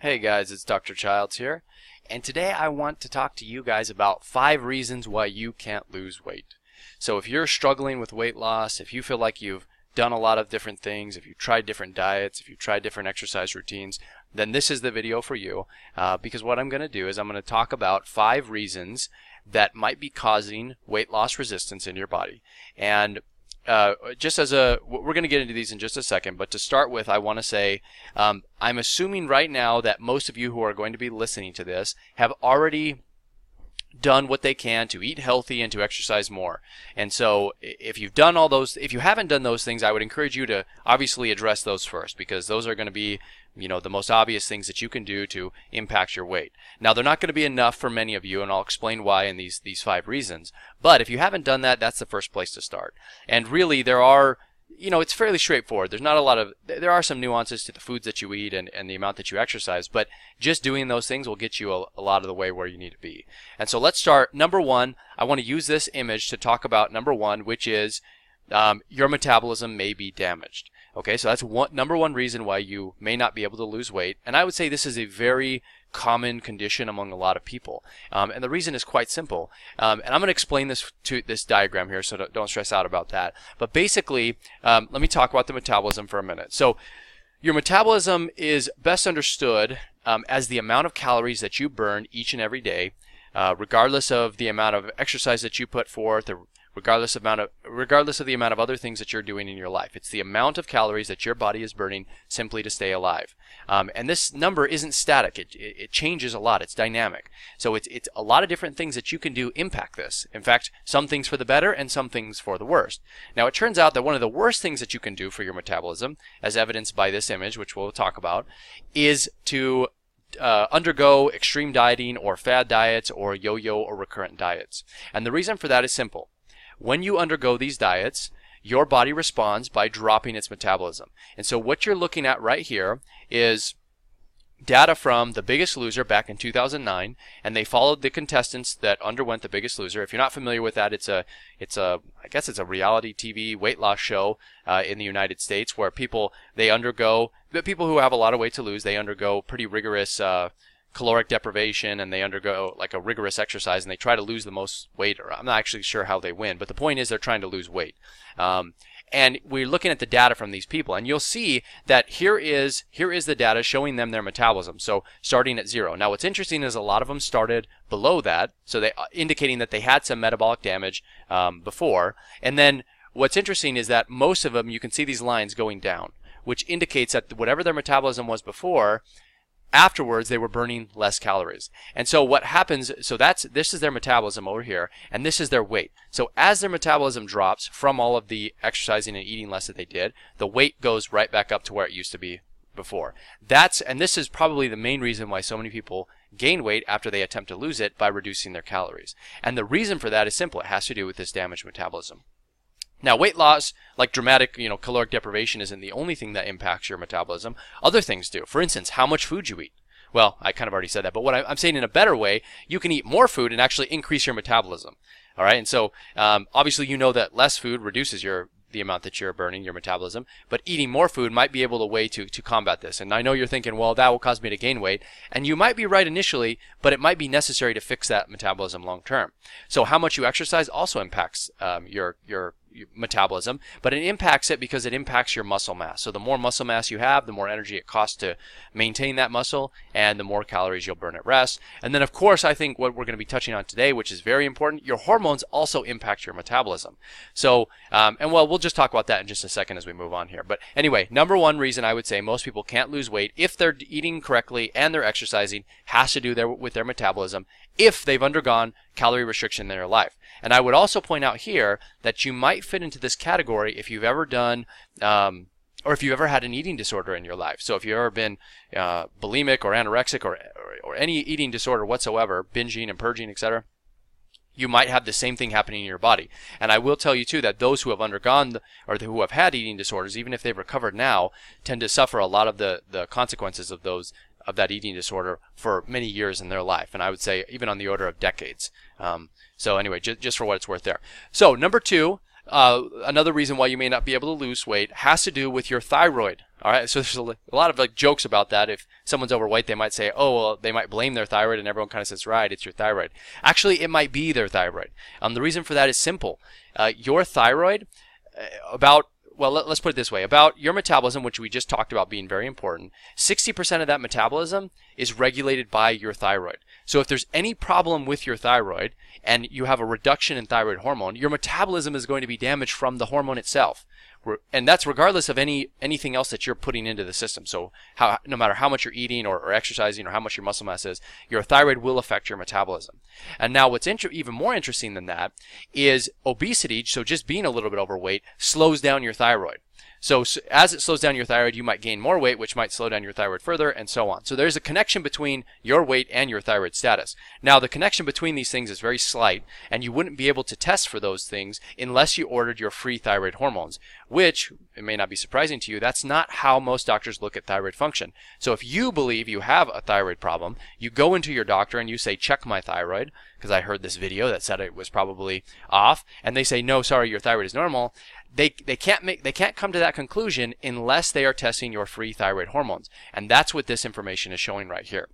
Hey guys, it's Dr. Childs here, and today I want to talk to you guys about 5 reasons why you can't lose weight. So if you're struggling with weight loss, if you feel like you've done a lot of different things, if you've tried different diets, if you've tried different exercise routines, then this is the video for you, because what I'm going to do is I'm going to talk about 5 reasons that might be causing weight loss resistance in your body. And just as we're going to get into these in just a second, but to start with, I want to say I'm assuming right now that most of you who are going to be listening to this have already done what they can to eat healthy and to exercise more. And so if you've done all those, if you haven't done those things, I would encourage you to obviously address those first, because those are going to be, the most obvious things that you can do to impact your weight. Now, they're not going to be enough for many of you, and I'll explain why in these 5 reasons. But if you haven't done that, that's the first place to start. And really, there are, it's fairly straightforward. There are some nuances to the foods that you eat and the amount that you exercise, but just doing those things will get you a lot of the way where you need to be. And so let's start. Number 1, I want to use this image to talk about number 1, which is your metabolism may be damaged. Okay, so that's number 1 reason why you may not be able to lose weight. And I would say this is a very common condition among a lot of people. And the reason is quite simple. And I'm going to explain this to this diagram here, so don't stress out about that. But basically, let me talk about the metabolism for a minute. So your metabolism is best understood as the amount of calories that you burn each and every day, regardless of the amount of exercise that you put forth, or regardless of the amount of other things that you're doing in your life. It's the amount of calories that your body is burning simply to stay alive. And this number isn't static. It changes a lot. It's dynamic. So it's a lot of different things that you can do impact this. In fact, some things for the better and some things for the worst. Now, it turns out that one of the worst things that you can do for your metabolism, as evidenced by this image, which we'll talk about, is to undergo extreme dieting or fad diets or yo-yo or recurrent diets. And the reason for that is simple. When you undergo these diets, your body responds by dropping its metabolism. And so what you're looking at right here is data from The Biggest Loser back in 2009, and they followed the contestants that underwent The Biggest Loser. If you're not familiar with that, I guess it's a reality TV weight loss show in the United States where people who have a lot of weight to lose, they undergo pretty rigorous caloric deprivation, and they undergo like a rigorous exercise, and they try to lose the most weight. Or I'm not actually sure how they win, but the point is they're trying to lose weight. And we're looking at the data from these people, and you'll see that here is the data showing them their metabolism. So starting at 0. Now, what's interesting is a lot of them started below that, so they indicating that they had some metabolic damage before. And then what's interesting is that most of them, you can see these lines going down, which indicates that whatever their metabolism was before, afterwards they were burning less calories. And so what happens, this is their metabolism over here, and this is their weight. So as their metabolism drops from all of the exercising and eating less that they did, the weight goes right back up to where it used to be before. And this is probably the main reason why so many people gain weight after they attempt to lose it, by reducing their calories. And the reason for that is simple. It has to do with this damaged metabolism. Now, weight loss, like dramatic, caloric deprivation, isn't the only thing that impacts your metabolism. Other things do. For instance, how much food you eat. Well, I kind of already said that, but what I'm saying in a better way, you can eat more food and actually increase your metabolism. All right, and so obviously you know that less food reduces the amount that you're burning, your metabolism, but eating more food might be able to combat this. And I know you're thinking, well, that will cause me to gain weight, and you might be right initially, but it might be necessary to fix that metabolism long term. So how much you exercise also impacts your metabolism, but it impacts it because it impacts your muscle mass. So the more muscle mass you have, the more energy it costs to maintain that muscle, and the more calories you'll burn at rest. And then, of course, I think what we're going to be touching on today, which is very important, your hormones also impact your metabolism. So, we'll just talk about that in just a second as we move on here. But anyway, number 1 reason I would say most people can't lose weight if they're eating correctly and they're exercising has to do with their metabolism, if they've undergone calorie restriction in their life. And I would also point out here that you might fit into this category if you've ever done, or if you've ever had an eating disorder in your life. So if you've ever been bulimic or anorexic or any eating disorder whatsoever, binging and purging, etc., you might have the same thing happening in your body. And I will tell you too that those who have undergone or who have had eating disorders, even if they've recovered now, tend to suffer a lot of the consequences of that eating disorder for many years in their life, and I would say even on the order of decades. So anyway, just for what it's worth there. So number 2, Another reason why you may not be able to lose weight has to do with your thyroid. All right, so there's a lot of like jokes about that. If someone's overweight, they might say, oh, well, they might blame their thyroid, and everyone kind of says, right, it's your thyroid. Actually, it might be their thyroid. The reason for that is simple. Your thyroid, let's put it this way, about your metabolism, which we just talked about being very important, 60% of that metabolism is regulated by your thyroid. So if there's any problem with your thyroid and you have a reduction in thyroid hormone, your metabolism is going to be damaged from the hormone itself. And that's regardless of anything else that you're putting into the system. So no matter how much you're eating or exercising or how much your muscle mass is, your thyroid will affect your metabolism. And now what's even more interesting than that is obesity, so just being a little bit overweight, slows down your thyroid. So as it slows down your thyroid, you might gain more weight, which might slow down your thyroid further, and so on. So there's a connection between your weight and your thyroid status. Now, the connection between these things is very slight, and you wouldn't be able to test for those things unless you ordered your free thyroid hormones, which, it may not be surprising to you, that's not how most doctors look at thyroid function. So if you believe you have a thyroid problem, you go into your doctor and you say, check my thyroid, because I heard this video that said it was probably off, and they say, no, sorry, your thyroid is normal. They can't come to that conclusion unless they are testing your free thyroid hormones. And that's what this information is showing right here.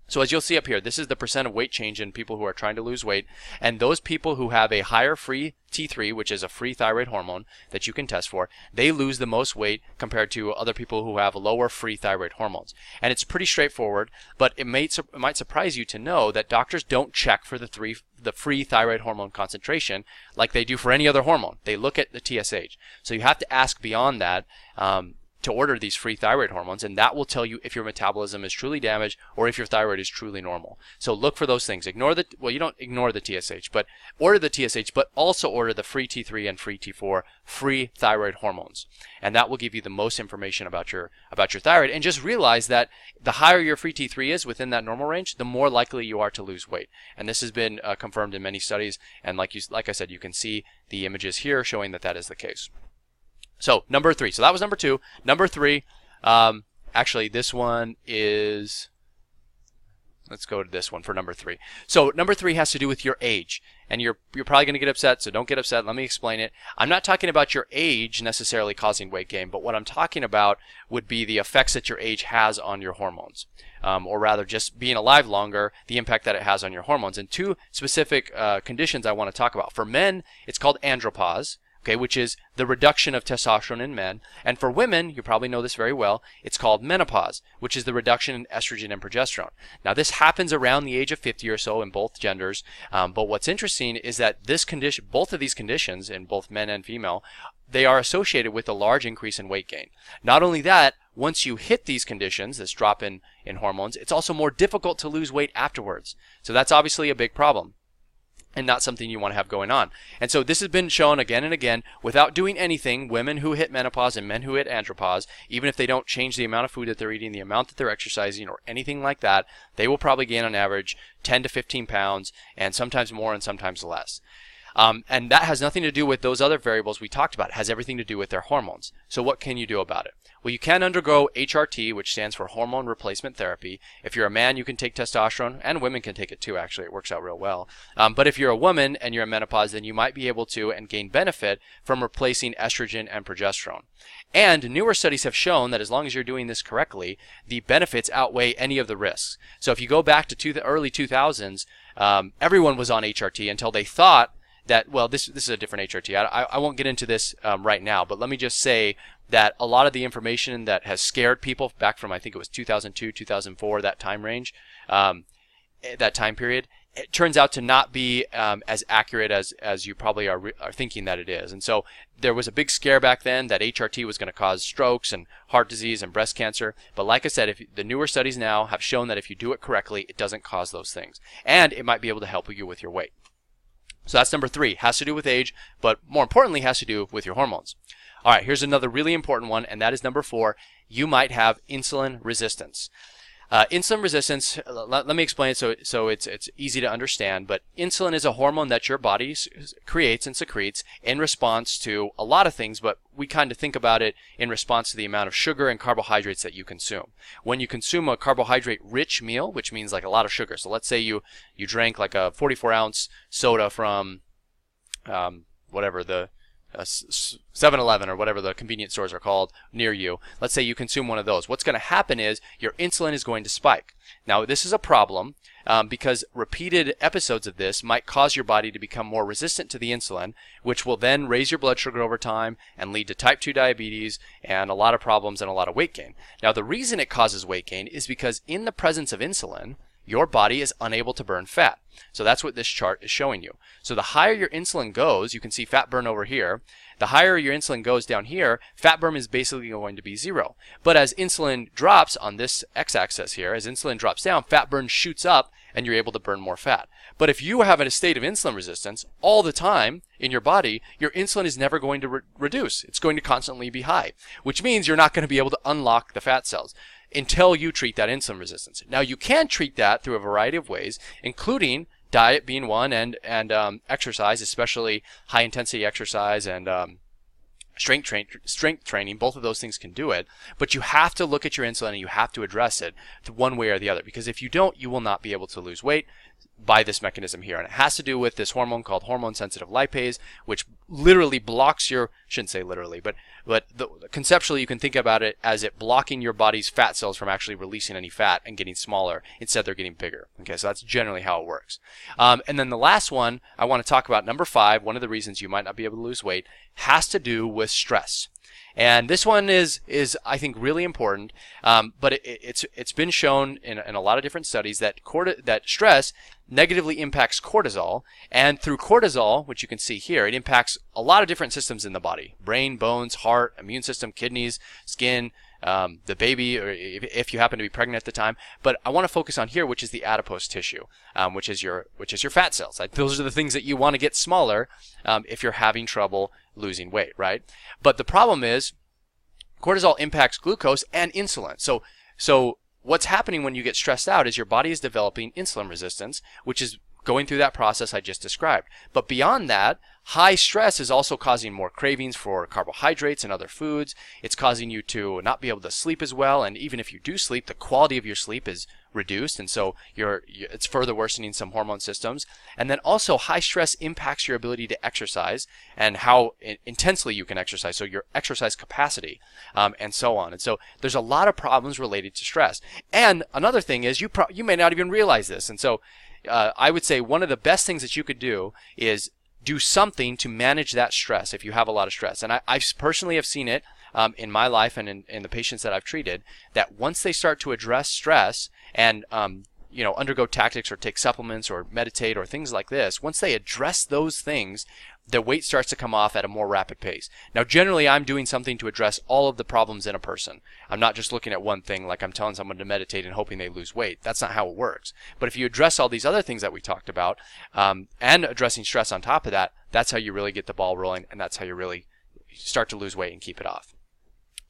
So as you'll see up here, this is the percent of weight change in people who are trying to lose weight. And those people who have a higher free T3, which is a free thyroid hormone that you can test for, they lose the most weight compared to other people who have lower free thyroid hormones. And it's pretty straightforward, but it might surprise you to know that doctors don't check for the free thyroid hormone concentration like they do for any other hormone. They look at the TSH. So you have to ask beyond that to order these free thyroid hormones, and that will tell you if your metabolism is truly damaged or if your thyroid is truly normal. So look for those things. You don't ignore the TSH, but order the TSH, but also order the free T3 and free T4 free thyroid hormones. And that will give you the most information about your thyroid. And just realize that the higher your free T3 is within that normal range, the more likely you are to lose weight. And this has been confirmed in many studies, and like I said, you can see the images here showing that that is the case. So number 3. So that was number 2. Number 3, actually this one is, let's go to this one for number 3. So number 3 has to do with your age. And you're probably going to get upset, so don't get upset. Let me explain it. I'm not talking about your age necessarily causing weight gain, but what I'm talking about would be the effects that your age has on your hormones. Or rather just being alive longer, the impact that it has on your hormones. And 2 specific conditions I want to talk about. For men, it's called andropause. Okay, which is the reduction of testosterone in men. And for women, you probably know this very well, it's called menopause, which is the reduction in estrogen and progesterone. Now, this happens around the age of 50 or so in both genders. But what's interesting is that this condition, both of these conditions in both men and female, they are associated with a large increase in weight gain. Not only that, once you hit these conditions, this drop in hormones, it's also more difficult to lose weight afterwards. So that's obviously a big problem, and not something you want to have going on. And so this has been shown again and again, without doing anything, women who hit menopause and men who hit andropause, even if they don't change the amount of food that they're eating, the amount that they're exercising, or anything like that, they will probably gain on average 10 to 15 pounds, and sometimes more and sometimes less. And that has nothing to do with those other variables we talked about. It has everything to do with their hormones. So what can you do about it? Well, you can undergo HRT, which stands for hormone replacement therapy. If you're a man, you can take testosterone, and women can take it too, actually. It works out real well. But if you're a woman and you're in menopause, then you might be able to and gain benefit from replacing estrogen and progesterone. And newer studies have shown that as long as you're doing this correctly, the benefits outweigh any of the risks. So if you go back to the early 2000s, everyone was on HRT until they thought that, well, this is a different HRT. I won't get into this right now, but let me just say that a lot of the information that has scared people back from, I think it was 2002, 2004, that time range, that time period, it turns out to not be as accurate as you probably are thinking that it is. And so there was a big scare back then that HRT was going to cause strokes and heart disease and breast cancer. But like I said, the newer studies now have shown that if you do it correctly, it doesn't cause those things. And it might be able to help you with your weight. So that's number 3. Has to do with age, but more importantly has to do with your hormones. All right, here's another really important one, and that is number 4. You might have insulin resistance. Insulin resistance, let me explain it so it's easy to understand, but insulin is a hormone that your body creates and secretes in response to a lot of things, but we kind of think about it in response to the amount of sugar and carbohydrates that you consume. When you consume a carbohydrate-rich meal, which means like a lot of sugar, so let's say you drank like a 44-ounce soda from whatever, the 7-Eleven or whatever the convenience stores are called near you. Let's say you consume one of those. What's going to happen is your insulin is going to spike. Now, this is a problem because repeated episodes of this might cause your body to become more resistant to the insulin, which will then raise your blood sugar over time and lead to type 2 diabetes and a lot of problems and a lot of weight gain. Now, the reason it causes weight gain is because in the presence of insulin, your body is unable to burn fat. So that's what this chart is showing you. So the higher your insulin goes, you can see fat burn over here. The higher your insulin goes down here, fat burn is basically going to be 0. But as insulin drops on this x-axis here, as insulin drops down, fat burn shoots up and you're able to burn more fat. But if you have a state of insulin resistance all the time in your body, your insulin is never going to reduce. It's going to constantly be high, which means you're not going to be able to unlock the fat cells until you treat that insulin resistance. Now, you can treat that through a variety of ways, including diet being one, and exercise, especially high intensity exercise and strength training. Both of those things can do it, but you have to look at your insulin and you have to address it one way or the other, because if you don't, you will not be able to lose weight by this mechanism here. And it has to do with this hormone called hormone sensitive lipase, which literally blocks your, shouldn't say literally, but conceptually you can think about it as it blocking your body's fat cells from actually releasing any fat and getting smaller. Instead, they're getting bigger. Okay, so that's generally how it works. And then the last one I want to talk about, number 5, one of the reasons you might not be able to lose weight, has to do with stress. And this one is I think really important, but it's been shown in a lot of different studies that that stress negatively impacts cortisol, and through cortisol, which you can see here, it impacts a lot of different systems in the body: brain, bones, heart, immune system, kidneys, skin, the baby, or if you happen to be pregnant at the time. But I want to focus on here, which is the adipose tissue, which is your fat cells. Like, those are the things that you want to get smaller if you're having trouble losing weight, right? But the problem is cortisol impacts glucose and insulin. So what's happening when you get stressed out is your body is developing insulin resistance, which is going through that process I just described. But beyond that, high stress is also causing more cravings for carbohydrates and other foods. It's causing you to not be able to sleep as well, and even if you do sleep, the quality of your sleep is reduced, and so it's further worsening some hormone systems. And then also, high stress impacts your ability to exercise and how intensely you can exercise, so your exercise capacity, and so on. And so there's a lot of problems related to stress. And another thing is, you may not even realize this. And so I would say one of the best things that you could do is do something to manage that stress if you have a lot of stress. And I personally have seen it in my life and in the patients that I've treated, that once they start to address stress and undergo tactics or take supplements or meditate or things like this, once they address those things, the weight starts to come off at a more rapid pace. Now, generally, I'm doing something to address all of the problems in a person. I'm not just looking at one thing, like I'm telling someone to meditate and hoping they lose weight. That's not how it works. But if you address all these other things that we talked about, and addressing stress on top of that, that's how you really get the ball rolling, and that's how you really start to lose weight and keep it off.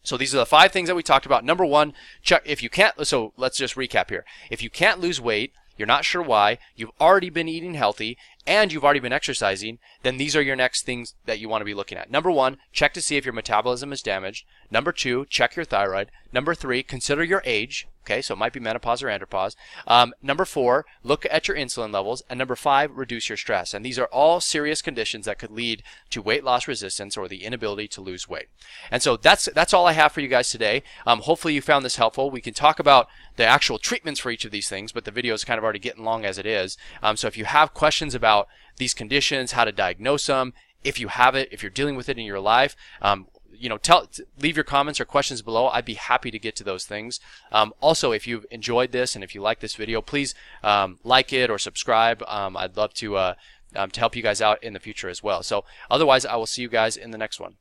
So these are the 5 things that we talked about. Number 1, check if you can't. So let's just recap here. If you can't lose weight, you're not sure why, you've already been eating healthy, and you've already been exercising, then these are your next things that you want to be looking at. Number 1, check to see if your metabolism is damaged. Number 2, check your thyroid. Number 3, consider your age. Okay, so it might be menopause or andropause. Number 4, look at your insulin levels. And number 5, reduce your stress. And these are all serious conditions that could lead to weight loss resistance or the inability to lose weight. And so that's all I have for you guys today. Hopefully you found this helpful. We can talk about the actual treatments for each of these things, but the video is kind of already getting long as it is. So if you have questions about these conditions, how to diagnose them, if you have it, if you're dealing with it in your life, leave your comments or questions below. I'd be happy to get to those things. Also, if you've enjoyed this and if you like this video, please like it or subscribe. I'd love to help you guys out in the future as well. So otherwise, I will see you guys in the next one.